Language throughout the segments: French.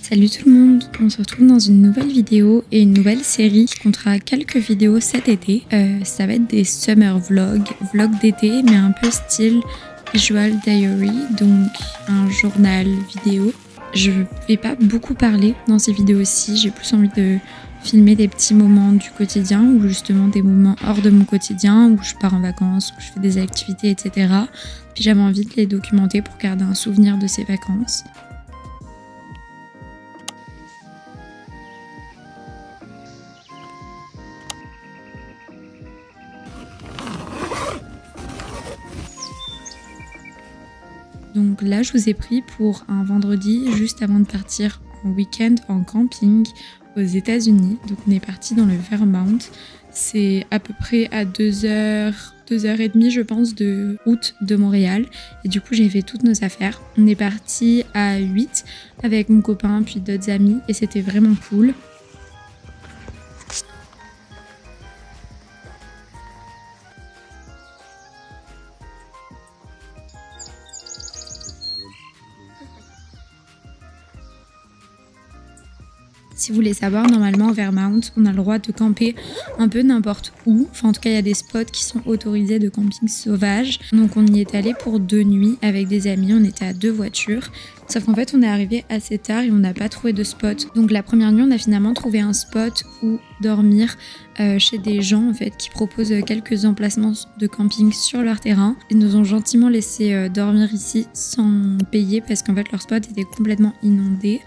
Salut tout le monde, on se retrouve dans une nouvelle vidéo et une nouvelle série qui comptera quelques vidéos cet été. Ça va être des summer vlogs d'été mais un peu style visual diary, donc un journal vidéo. Je vais pas beaucoup parler dans ces vidéos-ci, j'ai plus envie de filmer des petits moments du quotidien ou justement des moments hors de mon quotidien où je pars en vacances, où je fais des activités, etc. Puis j'avais envie de les documenter pour garder un souvenir de ces vacances. Donc là, je vous ai pris pour un vendredi juste avant de partir en week-end en camping aux États-Unis. Donc on est parti dans le Vermont. C'est à peu près à 2h30 je pense de route de Montréal. Et du coup, j'ai fait toutes nos affaires. On est parti à 8 avec mon copain puis d'autres amis et c'était vraiment cool. Si vous voulez savoir, normalement au Vermont, on a le droit de camper un peu n'importe où. Enfin, en tout cas, il y a des spots qui sont autorisés de camping sauvage. Donc, on y est allé pour 2 nuits avec des amis. On était à 2 voitures. Sauf qu'en fait, on est arrivé assez tard et on n'a pas trouvé de spot. Donc, la première nuit, on a finalement trouvé un spot où dormir chez des gens en fait qui proposent quelques emplacements de camping sur leur terrain. Ils nous ont gentiment laissé dormir ici sans payer parce qu'en fait, leur spot était complètement inondé.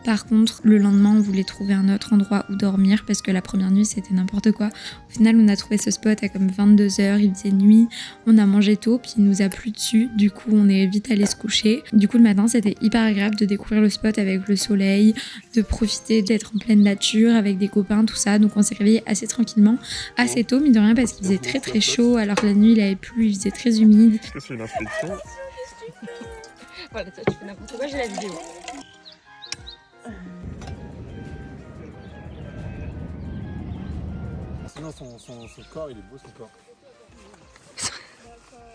Par contre, le lendemain, on voulait trouver un autre endroit où dormir parce que la première nuit, c'était n'importe quoi. Au final, on a trouvé ce spot à comme 22h, il faisait nuit. On a mangé tôt, puis il nous a plu dessus. Du coup, on est vite allé se coucher. Du coup, le matin, c'était hyper agréable de découvrir le spot avec le soleil, de profiter d'être en pleine nature avec des copains, tout ça. Donc, on s'est réveillé assez tranquillement, assez tôt, mine de rien, parce qu'il faisait très très chaud. Alors que la nuit, il avait plu, il faisait très humide. Est-ce que c'est une inspection? Voilà, toi, tu fais n'importe quoi, j'ai la vidéo. Sinon, son corps, il est beau, son corps.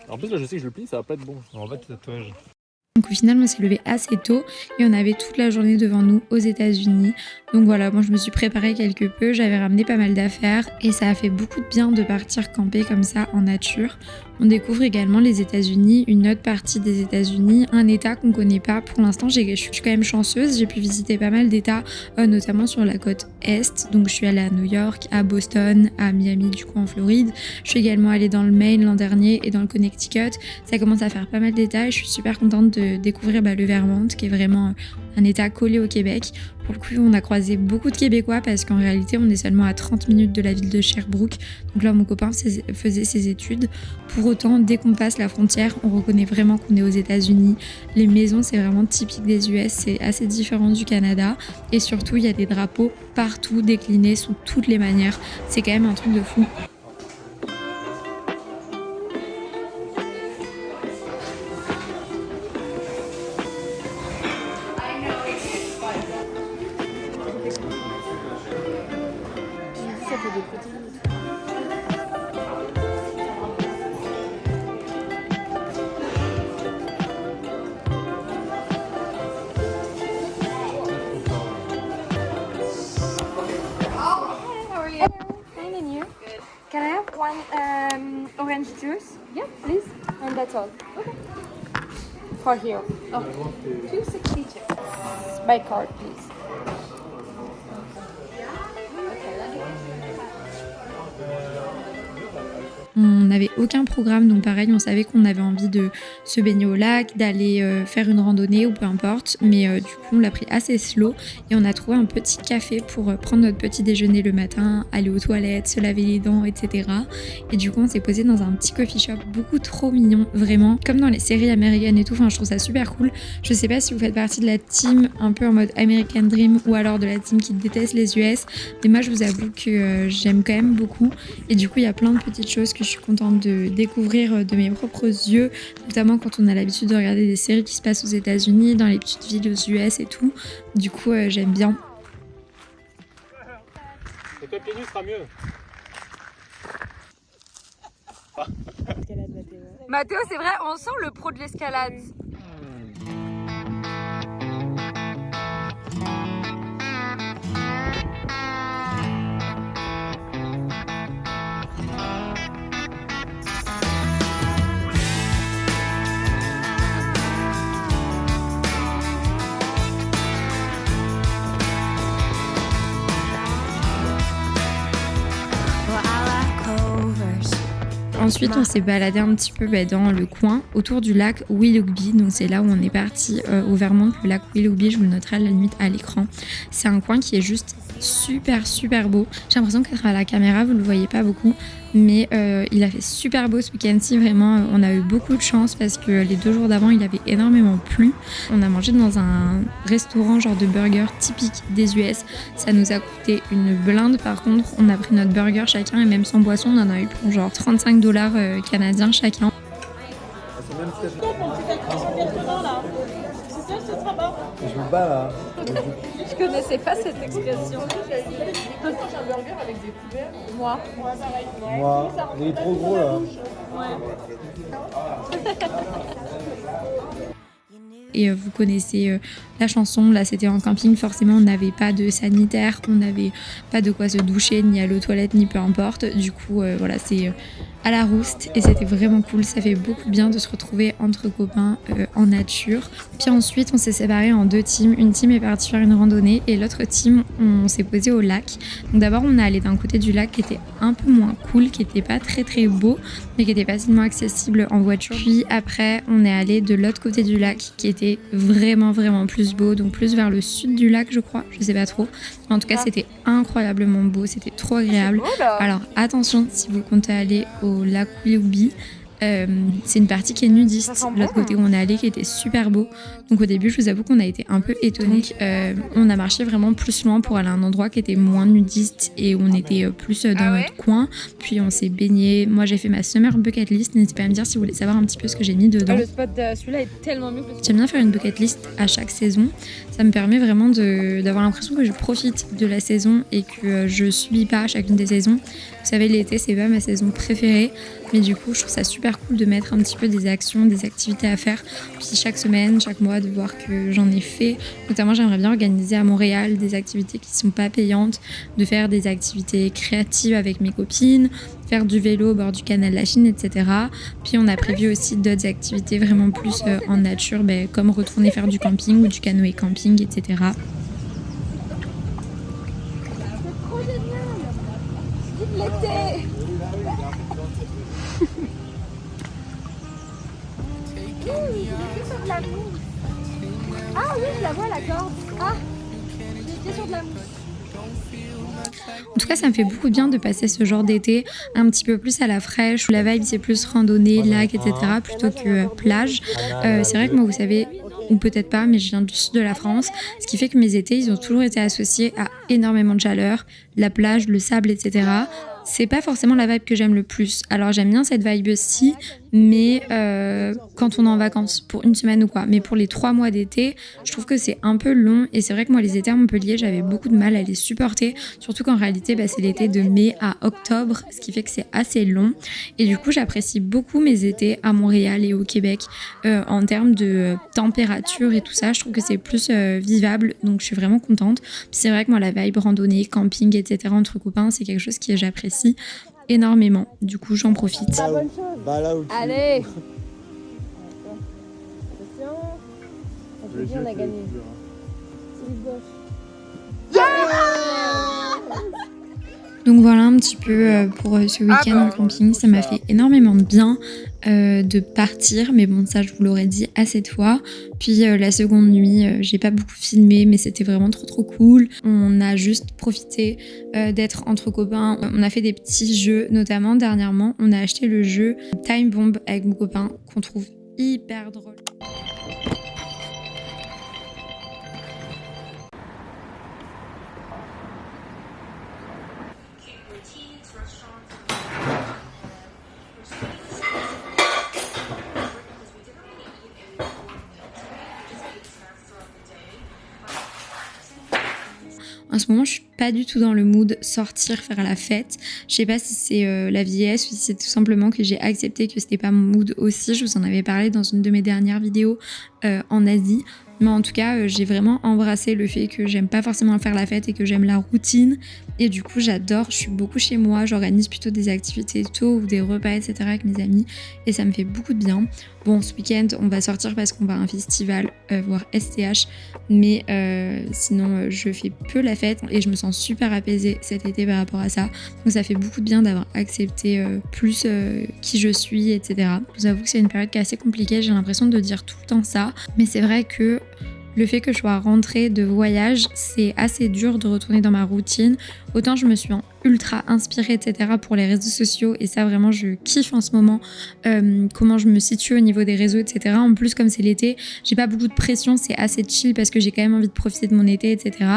En plus, là, je sais que je le plie, ça va pas être bon. En fait, tatouage. Donc au final, on s'est levé assez tôt et on avait toute la journée devant nous aux États-Unis. Donc voilà, moi je me suis préparée quelque peu, j'avais ramené pas mal d'affaires et ça a fait beaucoup de bien de partir camper comme ça en nature. On découvre également les États-Unis, une autre partie des États-Unis, un état qu'on connaît pas. Pour l'instant, je suis quand même chanceuse, j'ai pu visiter pas mal d'états, notamment sur la côte est. Donc je suis allée à New York, à Boston, à Miami du coup en Floride. Je suis également allée dans le Maine l'an dernier et dans le Connecticut. Ça commence à faire pas mal d'états et je suis super contente de découvrir le Vermont qui est vraiment un état collé au Québec. Pour le coup, on a croisé beaucoup de Québécois parce qu'en réalité, on est seulement à 30 minutes de la ville de Sherbrooke. Donc là, mon copain faisait ses études. Pour autant, dès qu'on passe la frontière, on reconnaît vraiment qu'on est aux États-Unis. Les maisons, c'est vraiment typique des US, c'est assez différent du Canada. Et surtout, il y a des drapeaux partout déclinés sous toutes les manières. C'est quand même un truc de fou. Fine, and you? Good. Can I have one orange juice? Yeah, please. And that's all. Okay. For here. Oh. 260 chips. By card, please. On n'avait aucun programme, donc pareil, on savait qu'on avait envie de se baigner au lac, d'aller faire une randonnée ou peu importe, mais du coup on l'a pris assez slow et on a trouvé un petit café pour prendre notre petit déjeuner le matin, aller aux toilettes, se laver les dents, etc. Et du coup on s'est posé dans un petit coffee shop beaucoup trop mignon, vraiment, comme dans les séries américaines et tout, enfin je trouve ça super cool. Je sais pas si vous faites partie de la team un peu en mode American Dream ou alors de la team qui déteste les US, mais moi je vous avoue que j'aime quand même beaucoup et du coup il y a plein de petites choses que je suis contente de découvrir de mes propres yeux, notamment quand on a l'habitude de regarder des séries qui se passent aux États-Unis, dans les petites villes aux US et tout. Du coup, j'aime bien. Et toi, pieds nus sera mieux. Mathéo, c'est vrai, on sent le pro de l'escalade. Ensuite, on s'est baladé un petit peu dans le coin autour du lac Willoughby. Donc, c'est là où on est parti au Vermont. Le lac Willoughby, je vous le noterai à la limite à l'écran. C'est un coin qui est juste super beau. J'ai l'impression qu'à travers la caméra, vous ne le voyez pas beaucoup. Mais il a fait super beau ce week-end-ci. Vraiment, on a eu beaucoup de chance parce que les 2 jours d'avant, il avait énormément plu. On a mangé dans un restaurant genre de burger typique des US. Ça nous a coûté une blinde. Par contre, on a pris notre burger chacun et même sans boisson, on en a eu pour genre 35 $ canadiens chacun. Je me bats là. Je connaissais pas cette expression. Moi. Moi, il est trop gros là. Et vous connaissez la chanson, là c'était en camping, forcément on n'avait pas de sanitaire, on n'avait pas de quoi se doucher, ni aller aux toilettes, ni peu importe. Du coup voilà, c'est à la rouste et c'était vraiment cool, ça fait beaucoup de bien de se retrouver entre copains en nature. Puis ensuite on s'est séparés en 2 teams, une team est partie faire une randonnée et l'autre team on s'est posé au lac. Donc d'abord on est allé d'un côté du lac qui était un peu moins cool, qui était pas très beau, mais qui était facilement accessible en voiture. Puis après on est allé de l'autre côté du lac qui était vraiment plus beau, donc plus vers le sud du lac je crois, je sais pas trop. En tout cas c'était incroyablement beau, c'était trop agréable. Alors attention si vous comptez aller au lac Willoughby, c'est une partie qui est nudiste, l'autre côté où on est allé qui était super beau. Donc au début je vous avoue qu'on a été un peu étonnés. On a marché vraiment plus loin pour aller à un endroit qui était moins nudiste et où on était plus dans notre coin. Puis on s'est baigné. Moi j'ai fait ma summer bucket list, n'hésitez pas à me dire si vous voulez savoir un petit peu ce que j'ai mis dedans. Le spot de celui-là est tellement mieux. J'aime bien faire une bucket list à chaque saison. Ça me permet vraiment d'avoir l'impression que je profite de la saison et que je subis pas chacune des saisons. Vous savez, l'été c'est pas ma saison préférée, mais du coup je trouve ça super cool de mettre un petit peu des actions, des activités à faire. Puis chaque semaine, chaque mois, de voir que j'en ai fait. Notamment j'aimerais bien organiser à Montréal des activités qui sont pas payantes, de faire des activités créatives avec mes copines, faire du vélo au bord du canal de la Chine, etc. Puis on a prévu aussi d'autres activités vraiment plus en nature, comme retourner faire du camping ou du canoë camping, etc. Trop génial. Vive l'été. Sur de la mousse. Ah oui, je la vois la corde. Ah, j'étais sur de la mousse. En tout cas, ça me fait beaucoup de bien de passer ce genre d'été un petit peu plus à la fraîche, où la vibe c'est plus randonnée, lac, etc. plutôt que plage. C'est vrai que moi, vous savez, ou peut-être pas, mais je viens du sud de la France, ce qui fait que mes étés, ils ont toujours été associés à énormément de chaleur, la plage, le sable, etc. C'est pas forcément la vibe que j'aime le plus. Alors j'aime bien cette vibe-ci, mais quand on est en vacances pour une semaine ou quoi. Mais pour les 3 mois d'été, je trouve que c'est un peu long. Et c'est vrai que moi, les étés à Montpellier, j'avais beaucoup de mal à les supporter. Surtout qu'en réalité, c'est l'été de mai à octobre, ce qui fait que c'est assez long. Et du coup, j'apprécie beaucoup mes étés à Montréal et au Québec. En termes de température et tout ça, je trouve que c'est plus vivable. Donc je suis vraiment contente. Puis c'est vrai que moi, la vibe randonnée, camping, etc. entre copains, c'est quelque chose que j'apprécie énormément. Du coup, j'en profite. Allez. On a gagné. Donc voilà un petit peu pour ce week-end en camping. Ça m'a fait énormément de bien de partir, mais bon, ça je vous l'aurais dit assez de fois. Puis la seconde nuit, j'ai pas beaucoup filmé, mais c'était vraiment trop cool. On a juste profité d'être entre copains. On a fait des petits jeux, notamment dernièrement, on a acheté le jeu Time Bomb avec mon copain qu'on trouve hyper drôle. En ce moment, je suis pas du tout dans le mood sortir, faire la fête. Je sais pas si c'est la vieillesse ou si c'est tout simplement que j'ai accepté que c'était pas mon mood aussi. Je vous en avais parlé dans une de mes dernières vidéos en Asie. Mais en tout cas, j'ai vraiment embrassé le fait que j'aime pas forcément faire la fête et que j'aime la routine. Et du coup, j'adore, je suis beaucoup chez moi, j'organise plutôt des activités tôt ou des repas, etc. avec mes amis. Et ça me fait beaucoup de bien. Bon, ce week-end, on va sortir parce qu'on va à un festival, voir STH. Mais sinon, je fais peu la fête et je me sens super apaisée cet été par rapport à ça. Donc ça fait beaucoup de bien d'avoir accepté plus qui je suis, etc. Je vous avoue que c'est une période qui est assez compliquée, j'ai l'impression de dire tout le temps ça. Mais c'est vrai que le fait que je sois rentrée de voyage, c'est assez dur de retourner dans ma routine. Autant je me suis ultra inspirée, etc. pour les réseaux sociaux et ça vraiment je kiffe en ce moment comment je me situe au niveau des réseaux, etc. En plus comme c'est l'été, j'ai pas beaucoup de pression, c'est assez chill parce que j'ai quand même envie de profiter de mon été, etc.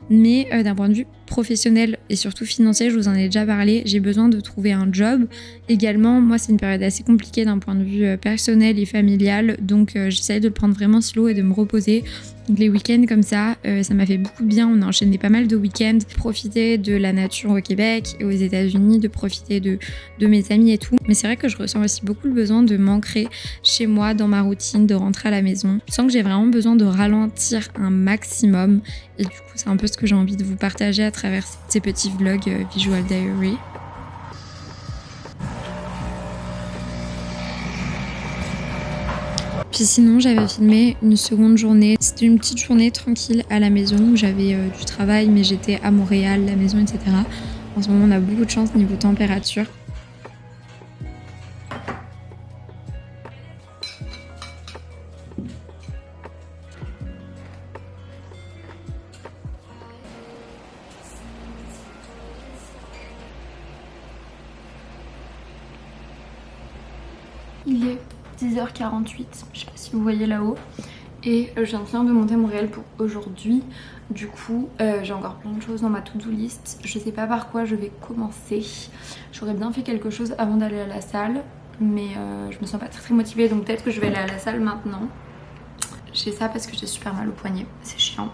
Mais d'un point de vue professionnel et surtout financier, je vous en ai déjà parlé, j'ai besoin de trouver un job. Également, moi c'est une période assez compliquée d'un point de vue personnel et familial, donc j'essaie de le prendre vraiment slow et de me reposer. Donc les week-ends comme ça m'a fait beaucoup de bien. On a enchaîné pas mal de week-ends, profiter de la nature au Québec et aux États-Unis, de profiter de mes amis et tout. Mais c'est vrai que je ressens aussi beaucoup le besoin de m'ancrer chez moi, dans ma routine, de rentrer à la maison. Je sens que j'ai vraiment besoin de ralentir un maximum. Et du coup, c'est un peu ce que j'ai envie de vous partager à travers ces petits vlogs Visual Diary. Puis sinon, j'avais filmé une seconde journée. C'était une petite journée tranquille à la maison où j'avais du travail, mais j'étais à Montréal, la maison, etc. En ce moment, on a beaucoup de chance niveau température. Il est 10h48, je sais pas si vous voyez là-haut. Et je viens de monter à Montréal pour aujourd'hui. Du coup, j'ai encore plein de choses dans ma to-do list. Je sais pas par quoi je vais commencer. J'aurais bien fait quelque chose avant d'aller à la salle. Mais je me sens pas très motivée, donc peut-être que je vais aller à la salle maintenant. J'ai ça parce que j'ai super mal au poignet, c'est chiant.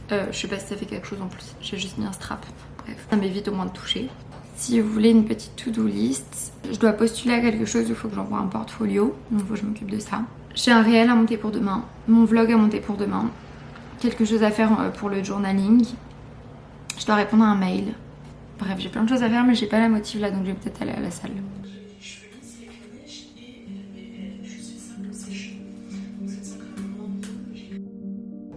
Je sais pas si ça fait quelque chose en plus, j'ai juste mis un strap. Bref, ça m'évite au moins de toucher. Si vous voulez une petite to-do list, je dois postuler à quelque chose, il faut que j'envoie un portfolio, donc il faut que je m'occupe de ça. J'ai un réel à monter pour demain, mon vlog à monter pour demain, quelque chose à faire pour le journaling, je dois répondre à un mail. Bref, j'ai plein de choses à faire mais j'ai pas la motive là, donc je vais peut-être aller à la salle.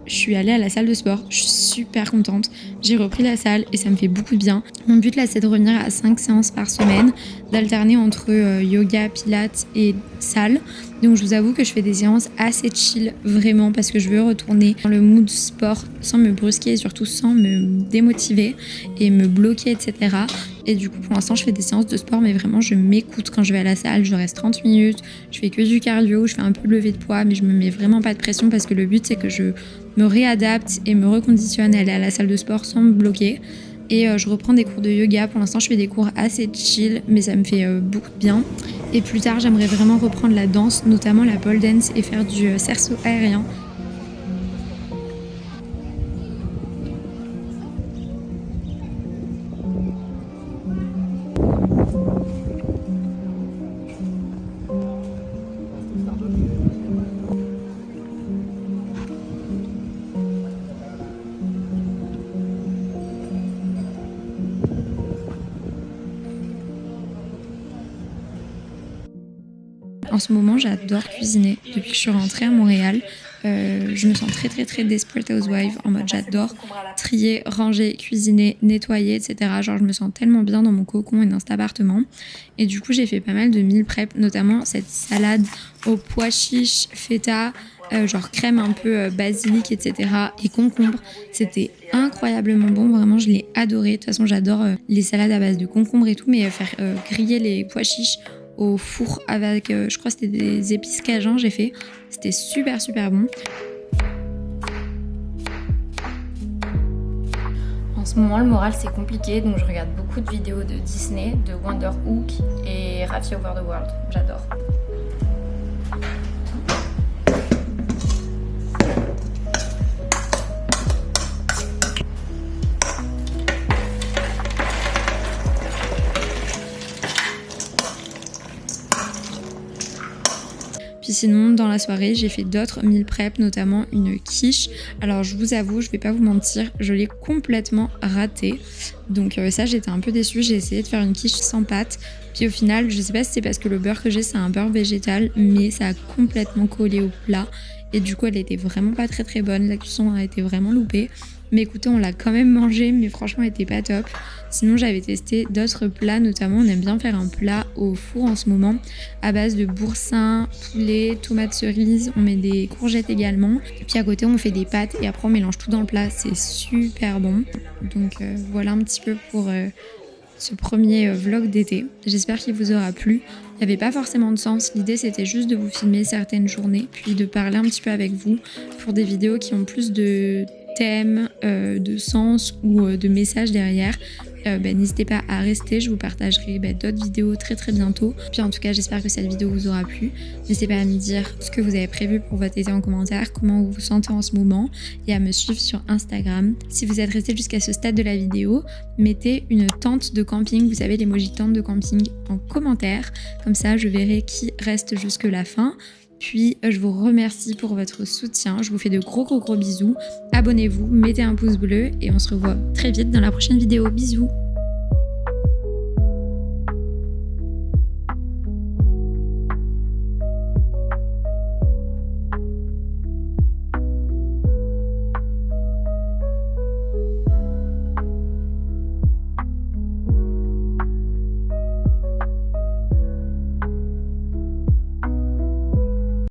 Je suis allée à la salle de sport, je suis super contente. J'ai repris la salle et ça me fait beaucoup de bien. Mon but là c'est de revenir à 5 séances par semaine, d'alterner entre yoga, pilates et salle. Donc je vous avoue que je fais des séances assez chill vraiment parce que je veux retourner dans le mood sport sans me brusquer et surtout sans me démotiver et me bloquer, etc. Et du coup pour l'instant je fais des séances de sport mais vraiment je m'écoute quand je vais à la salle. Je reste 30 minutes, je fais que du cardio, je fais un peu de levée de poids mais je me mets vraiment pas de pression parce que le but c'est que je me réadapte et me reconditionne à aller à la salle de sport sans me bloquer. Et je reprends des cours de yoga. Pour l'instant je fais des cours assez chill mais ça me fait beaucoup de bien. Et plus tard j'aimerais vraiment reprendre la danse, notamment la pole dance et faire du cerceau aérien. En ce moment, j'adore cuisiner. Depuis que je suis rentrée à Montréal, je me sens très Desperate Housewife, en mode j'adore trier, ranger, cuisiner, nettoyer, etc. Genre je me sens tellement bien dans mon cocon et dans cet appartement. Et du coup, j'ai fait pas mal de meal prep, notamment cette salade aux pois chiches, feta, genre crème un peu basilic, etc. et concombre. C'était incroyablement bon, vraiment je l'ai adoré. De toute façon, j'adore les salades à base de concombre et tout, mais faire griller les pois chiches au four avec, je crois que c'était des épices cajun, j'ai fait. C'était super bon. En ce moment, le moral c'est compliqué, donc je regarde beaucoup de vidéos de Disney, de Wonder Hook et Raffi Over the World. J'adore. Puis sinon, dans la soirée, j'ai fait d'autres meal prep, notamment une quiche. Alors je vous avoue, je vais pas vous mentir, je l'ai complètement ratée. Donc ça, j'étais un peu déçue. J'ai essayé de faire une quiche sans pâte. Puis au final, je sais pas si c'est parce que le beurre que j'ai, c'est un beurre végétal, mais ça a complètement collé au plat. Et du coup, elle était vraiment pas très très bonne. La cuisson a été vraiment loupée. Mais écoutez, on l'a quand même mangée, mais franchement, elle était pas top. Sinon, j'avais testé d'autres plats, notamment on aime bien faire un plat au four en ce moment à base de boursin, poulet, tomates cerises, on met des courgettes également. Et puis à côté, on fait des pâtes et après on mélange tout dans le plat, c'est super bon. Donc voilà un petit peu pour ce premier vlog d'été. J'espère qu'il vous aura plu. Il n'y avait pas forcément de sens, l'idée c'était juste de vous filmer certaines journées, puis de parler un petit peu avec vous pour des vidéos qui ont plus de thèmes, de sens ou de messages derrière. N'hésitez pas à rester, je vous partagerai d'autres vidéos très très bientôt. Puis en tout cas, j'espère que cette vidéo vous aura plu. N'hésitez pas à me dire ce que vous avez prévu pour votre été en commentaire, comment vous vous sentez en ce moment et à me suivre sur Instagram. Si vous êtes resté jusqu'à ce stade de la vidéo, mettez une tente de camping, vous savez l'emoji tente de camping en commentaire. Comme ça, je verrai qui reste jusque la fin. Puis je vous remercie pour votre soutien, je vous fais de gros bisous, abonnez-vous, mettez un pouce bleu et on se revoit très vite dans la prochaine vidéo, bisous.